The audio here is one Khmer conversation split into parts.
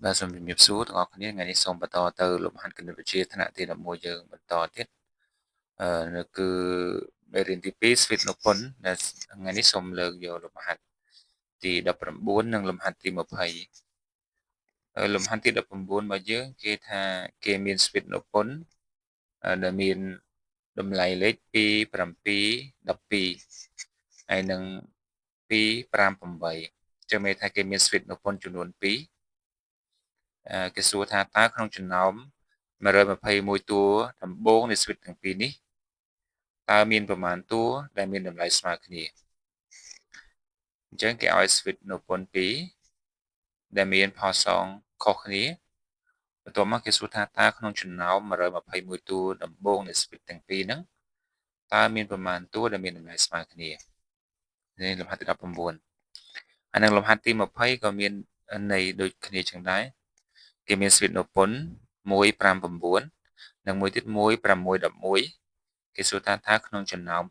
បាទសូមជំរាបសួរទាំងអស់គ្នាថ្ងៃនេះសូមបន្តទៅលំហាត់គណិតវិទ្យាថ្នាក់ទី11យើងបន្តទៀតនោះគឺមេរៀនទី2ស្វេតនុពន្ធដែលថ្ងៃនេះសូមលើកយកលំហាត់ទី19និងលំហាត់ទី20លំហាត់ទី19របស់យើងគេថាគេមានស្វេតនុពន្ធដែលមានតម្លៃលេខ2 7 12ហើយនឹង2 5 8ចាំមានថាគេមានស្វេតនុពន្ធចំនួន2គេសួរថាតើក្នុងចំណោម121តួដំបូងនៃស្វីតទាំងពីរនេះតើមានប្រមាណតួដែលមានតម្លៃស្មើគ្នាអញ្ចឹងគេឲ្យស្វីតនុពន្ធ2ដែលមានផសងខុសគ្នាបន្ទាប់មកគេសួរថាតើក្នុងចំណោម121តួដំបូងនៃស្វីតទាំងពីរហ្នឹងតើមានប្រមាណតួដែលមានតម្លៃស្មើគ្នានេះលំហាត់ទី19ហើយនឹងលំហាត់ទី20ក៏មានន័យដូចគ្នាចឹងដែរគេមានស្វីតនុពន្ធ159និងមួយទៀត1611គេសួរថាក្នុងចំណោម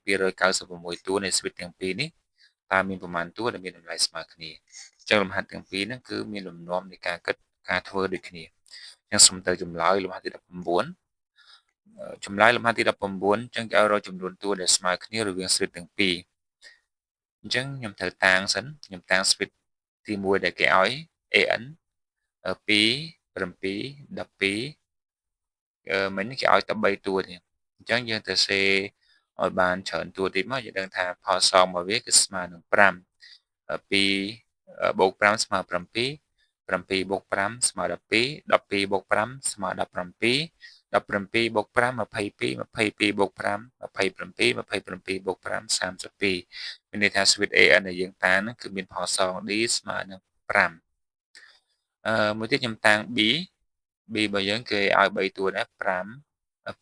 296តួនៃស្វីតទាំងពីរនេះតើមានប្រមាណតួដែលមានតម្លៃស្មើគ្នាអញ្ចឹងលំហាត់ទាំងពីរហ្នឹងគឺមានលំនាំនៃការគិតការធ្វើដូចគ្នាអញ្ចឹងសូមទៅចម្លើយលំហាត់ទី19ចម្លើយលំហាត់ទី19អញ្ចឹងគេឲ្យរកចំនួនតួដែលស្មើគ្នារវាងស្វីតទាំងពីរអញ្ចឹងខ្ញុំត្រូវតាំងសិនខ្ញុំតាំងស្វីតទី1ដែលគេឲ្យ an 2 7 12មិញគេឲ្យតែ3តួទេអញ្ចឹងយើងទៅសេឲ្យបានច្រើនតួតិចមកយើងដឹងថាផលសងរបស់វាគឺស្មើនឹង5 2បូក5ស្មើ7 7បូក5ស្មើ12 12បូក5ស្មើ17 17បូក5 22 22បូក5 27 27បូក5 32មានន័យថា switch AN ដែលយើងតាំងហ្នឹងគឺមានផលសង D ស្មើនឹង5មួយទៀតខ្ញុំតាំង B របស់យើងគេឲ្យ3តួដែរ5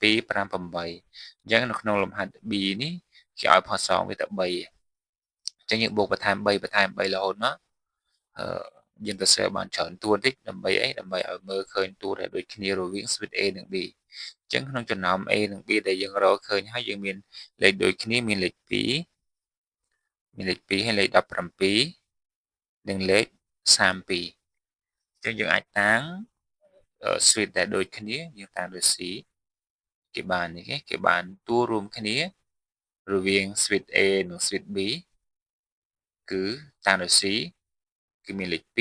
2 5 8អញ្ចឹងនៅក្នុងលំហាត់ B នេះគេឲ្យផុសសងវាតែ3អញ្ចឹងយើងបូកបន្ថែម3រហូតមកយើងទៅសេបានច្រើនតួតិចដើម្បីអីដើម្បីឲ្យមើលឃើញតួដែលដូចគ្នារវាង switch A និង B អញ្ចឹងក្នុងចំណោម A និង B ដែលយើងរកឃើញហើយយើងមានលេខដូចគ្នាមានលេខ2ហើយលេខ17និងលេខ32អញ្ចឹងយើងអាចតាំង switch ដែលដូចគ្នាយើងតាំងដូច C គេបាននេះគេបានតួរួមគ្នារវាង switch A និង switch B គឺតាំងដោយ C គឺមានលេខ2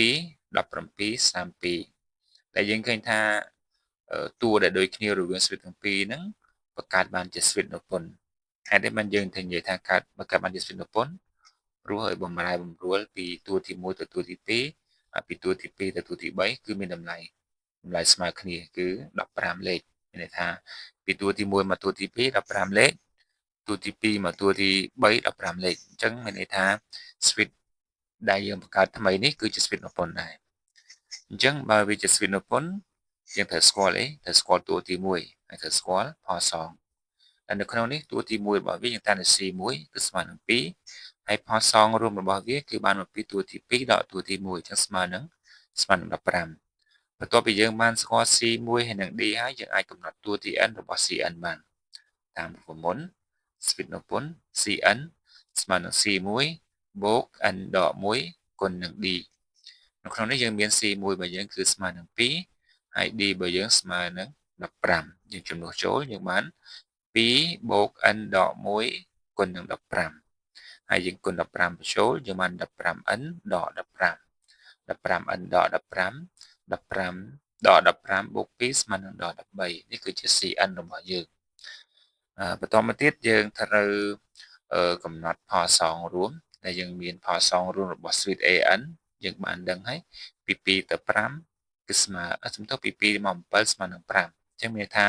17 32ដែលយើងឃើញថាតួដែលដូចគ្នារវាង switch ទាំងពីរហ្នឹងបង្កើតបានជា switch នុពន្ធហេតុនេះបានយើងទៅនិយាយថាបង្កើតបានជា switch នុពន្ធព្រោះឲ្យបំរែបំរួលពីតួទី1ទៅតួទី2ពីតួទី2ទៅតួទី3គឺមានតម្លៃស្មើគ្នាគឺ15លេខមានន័យថាពីតួទី1មកតួទី2 15លេខតួទី2មកតួទី3 15លេខអញ្ចឹងមានន័យថា switch ដែលយើងបង្កើតថ្មីនេះគឺជា switch នុពន្ធដែរអញ្ចឹងបើវាជា switch នុពន្ធយើងត្រូវស្គាល់អីត្រូវស្គាល់តួទី1ហើយត្រូវស្គាល់ផសងហើយនៅក្នុងនេះតួទី1របស់វាយើងតាំងនៅ C1 គឺស្មើនឹង2ហើយផសងរួមរបស់វាគឺបានមកពីតួទី2ដល់តួទី1អញ្ចឹងស្មើនឹង15បន្ទាប់ពីយើងបានស្គាល់ C1 ហើយនិង D ហើយយើងអាចកំណត់តួទី n របស់ Cn បានតាមប្រមុន switch នុពន្ធ Cn ស្មើនឹង C1 បូក n ដក1គុណនឹង D នៅក្នុងនេះយើងមាន C1 របស់យើងគឺស្មើនឹង2ហើយ D របស់យើងស្មើនឹង15យើងចំនួនចូលយើងបាន2បូក n ដក1គុណនឹង15ហើយយើងគុណ15បញ្ចូលយើងបាន 15n ដក15 15n ដក15 15ដក15បូក2ស្មើនឹងដក13នេះគឺជា Cn របស់យើងបន្តមកទៀតយើងត្រូវកំណត់ផលសងរួមដែលយើងមានផលសងរួមរបស់ switch AN យើងបានដឹងហើយពី2ទៅ5គឺស្មើសំទោសពី2មក7ស្មើនឹង5អញ្ចឹងមានថា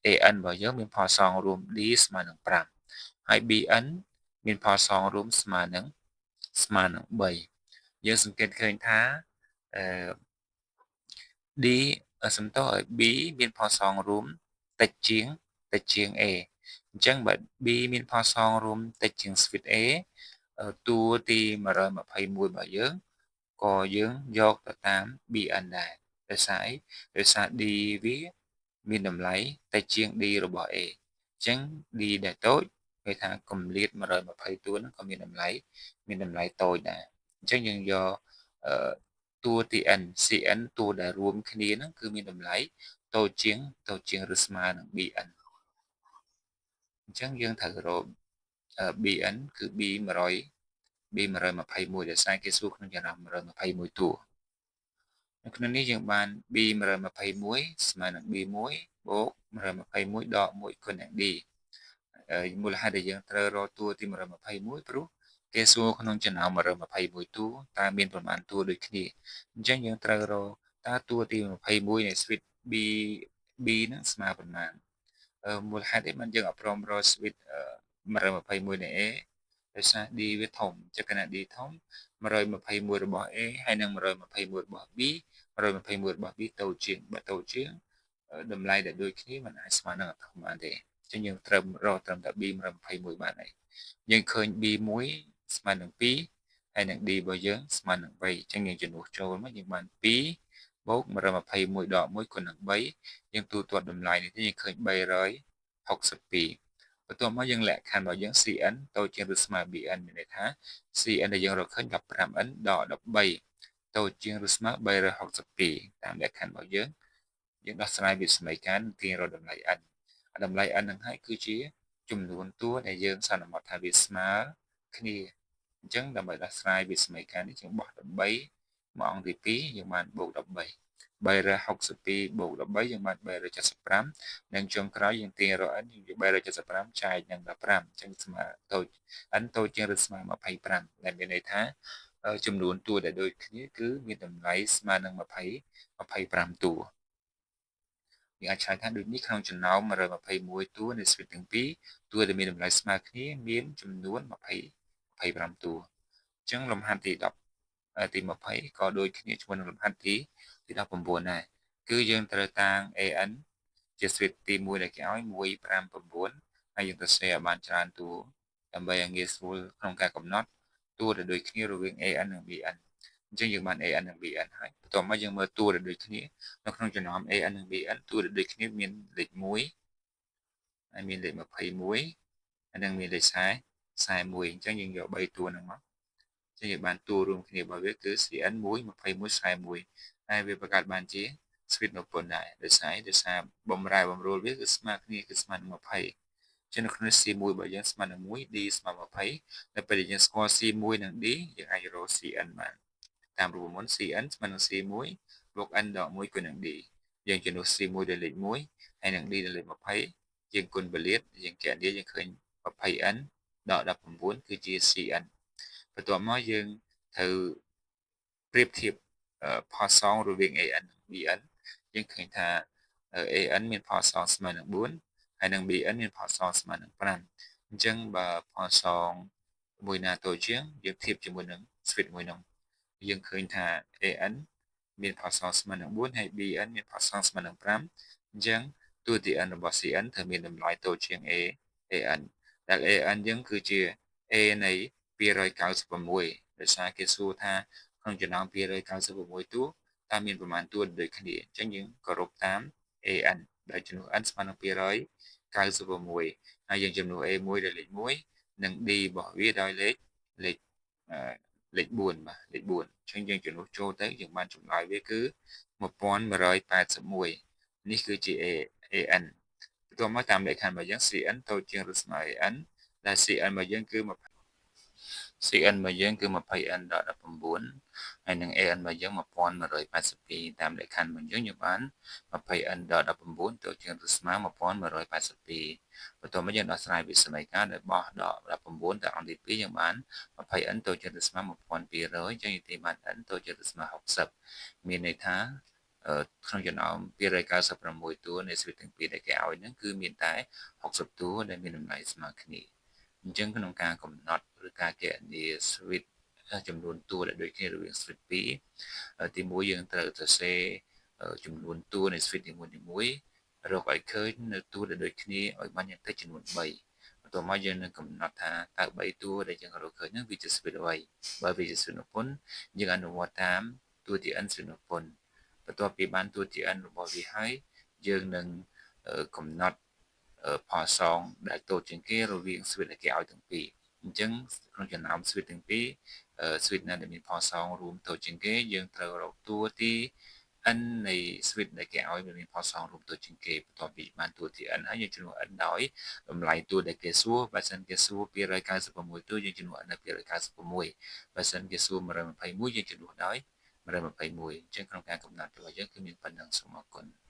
AN របស់យើងមានផលសងរួម D ស្មើនឹង5ហើយ BN មានផលសងរួមស្មើនឹង3យើងសង្កេតឃើញថាD សំទោសឲ្យ B មានផលសងរួមតិចជាង A អញ្ចឹងបើ B មានផលសងរួមតិចជាង switch A តួទី121របស់យើងក៏យើងយកទៅតាម BN ដែរដោយសារអីដោយសារ D វាមានតម្លៃតិចជាង D របស់ A អញ្ចឹង D ដែលតូចគេថាគម្លាត120តួហ្នឹងក៏មានតម្លៃតូចដែរអញ្ចឹងយើងយក តួទី n cn តួដែលរួមគ្នាហ្នឹងគឺមានតម្លៃតូចជាងឬស្មើនឹង bn អញ្ចឹងយើងត្រូវរក bn គឺ b121 ដែលសារគេសួរក្នុងចន្លោះ121តួនៅក្នុងនេះយើងបាន b121 ស្មើនឹង b1 បូក121ដក1គុណនឹង d មូលហេតុដែលយើងត្រូវរកតួទី121ព្រោះគេសួរក្នុងចំណោម121តួតើមានប្រមាណតួដូចគ្នាអញ្ចឹងយើងត្រូវរកតើតួទី21នៃ switch b ហ្នឹងស្មើប៉ុន្មានមូលហេតុអីបានយើងអត់ព្រមរក switch 121នៃ a ដោយសារ d វាធំចក្ខណៈ d ធំ121របស់ a ហើយនិង121របស់ b 121របស់ b តូចជាងបើតូចជាងតម្លៃដែលដូចគ្នាมันអាចស្មើនឹងអត់ធំបានទេអញ្ចឹងយើងត្រូវរកត្រឹមតែ b 121បានហើយយើងឃើញ b1 ស្មើនឹង2ហើយនឹង d របស់យើងស្មើនឹង3អញ្ចឹងយើងជំនួសចូលមកយើងបាន2បូក121ដក1គុណនឹង3យើងទូទាត់តម្លៃនេះយើងឃើញ362បន្ទាប់មកយើងលក្ខខណ្ឌរបស់យើង cn តូចជាងឬស្មើ bn មានន័យថា cn ដែលយើងរកឃើញ 15n ដក13តូចជាងឬស្មើ362តាមលក្ខខណ្ឌរបស់យើងដោះស្រាយវាសមីការទាញរកតម្លៃ n តម្លៃ n នឹងហើយគឺជាចំនួនតួដែលយើងសន្មតថាវាស្មើគ្នាអញ្ចឹងដើម្បីដោះស្រាយវាសមីការនេះយើងបោះ13មកអង្គទី2យើងបានបូក13 362បូក13យើងបាន375និងចុងក្រោយយើងទាញរក n យើង375ចែកនឹង15អញ្ចឹងស្មើតូច n តូចជាងឬស្មើ25ដែលមានន័យថាចំនួនតួដែលដូចគ្នាគឺមានតម្លៃស្មើនឹង25តួយើងអាចឆ្លើយថាដូចនេះក្នុងចំណោម121តួនៃ switch ទាំងពីរតួដែលមានតម្លៃស្មើគ្នាមានចំនួន25តួអញ្ចឹងលំហាត់ទី10ទី20ក៏ដូចគ្នាជាមួយនឹងលំហាត់ទី19ដែរគឺយើងត្រូវតាំង an ជា switch ទី1ដែលគេឲ្យ159ហើយយើងទៅសេឲ្យបានច្រើនតួដើម្បីឲ្យងាយស្រួលក្នុងការកំណត់តួដែលដូចគ្នារវាង an និង bn អញ្ចឹងយើងបាន an និង bn ហើយបន្ទាប់មកយើងមើលតួដែលដូចគ្នានៅក្នុងចំណោម an និង bn តួដែលដូចគ្នាមានលេខ1ហើយមានលេខ21ហើយនិងមានលេខ41អញ្ចឹងយើងយក3តួហ្នឹងមកចឹងយើងបានតួរួមគ្នារបស់វាគឺ cn 1 21 41ហើយវាបង្កើតបានជា switch នៅប៉ុណ្ណដែរដោយសារបំរែបំរួលវាគឺស្មើគ្នាគឺស្មើនឹង20ចឹងនៅក្នុង C1 របស់យើងស្មើនឹង1 D ស្មើ20ដល់ពេលយើងស្គាល់ C1 និង D យើងអាចរក Cn បានតាមរូបមន្ត Cn ស្មើនឹង C1 បូក n ដក1គុណនឹង D យើងជំនួស C1 ដោយលេខ1ហើយនឹង D ដោយលេខ20យើងគុណបលាតយើងកែនេះយើងឃើញ 20n ដក19គឺជា Cn បន្ទាប់មកយើងត្រូវប្រៀបធៀបផាសងរវាង an និង bn យើងឃើញថា an មានផាសងស្មើនឹង4ហើយនឹង bn មានផាសងស្មើនឹង5អញ្ចឹងបើផាសងមួយណាតូចជាងយើងធៀបជាមួយនឹង switch មួយនោះយើងឃើញថា an មានផាសងស្មើនឹង4ហើយ bn មានផាសងស្មើនឹង5អញ្ចឹងតួទី n របស់ cn ត្រូវមានតម្លៃតូចជាង an ដែល an យើងគឺជា a នៃ296ដោយសារគេសួរថាក្នុងចំណោម296តួតើមានប្រមាណតួដូចគ្នាអញ្ចឹងយើងគោរពតាម an ដែលចំនួន n ស្មើនឹង296ហើយយើងចំនួន a1 ដោយលេខ1និង d របស់វាដោយលេខ4បាទលេខ4អញ្ចឹងយើងចំនួនចូលទៅយើងបានចម្លើយវាគឺ1181នេះគឺជា an បន្ទាប់មកតាមលក្ខខណ្ឌរបស់យើង cn តូចជាងឬស្មើ an ដែល cn របស់យើងគឺcn របស់យើងគឺ 20n ដល់19ហើយនឹង an របស់យើង1182តាមលក្ខខណ្ឌរបស់យើងបាន 20n ដល់19តូចជាងឬស្មើ1182បន្ទាប់មកយើងដោះស្រាយវាសមីការដោយបោះដក19ទៅអង្គទី2យើងបាន 20n តូចជាងឬស្មើ1200អញ្ចឹងយើងទីបាន n តូចជាងឬស្មើ60មានន័យថាក្នុងចំណោម296តួនៃ switch ទាំងពីរដែលគេឲ្យហ្នឹងគឺមានតែ60តួដែលមានតម្លៃស្មើគ្នាអញ្ចឹងក្នុងការកំណត់ឬការគណនា switch ចំនួនតួដែលដូចគ្នារវាង switch 2ទី1យើងត្រូវសរសេរចំនួនតួនៃ switch នីមួយៗរកឲ្យឃើញនៅតួដែលដូចគ្នាឲ្យបានយ៉ាងតិចចំនួន3បន្ទាប់មកយើងនឹងកំណត់ថាតើ3តួដែលយើងរកឃើញហ្នឹងវាជា switch អ្វីបើវាជា switch និពន្ធយើងអនុវត្តតាមតួទី n switch និពន្ធបន្ទាប់ពីបានតួទី n របស់វាហើយយើងនឹងកំណត់ផាសងដែលតូចជាងគេរវាង switch ដែលគេឲ្យទាំងពីរ អញ្ចឹងក្នុងចំណោម switch ទាំងពីរ switch ណាដែលមានផលសងរួមតូចជាងគេយើងត្រូវរកតួទី n នៃ switch ដែលគេឲ្យវាមានផលសងរួមតូចជាងគេបន្ទាប់ពីបានតួទី n ហើយយើងជំនួស n ដោយតម្លៃតួដែលគេសួរបើសិនគេសួរ296តួយើងជំនួស n នៅ296បើសិនគេសួរ121យើងជំនួសដោយ121អញ្ចឹងក្នុងការកំណត់របស់យើងគឺមានប៉ុណ្ណឹងសូមអរគុណ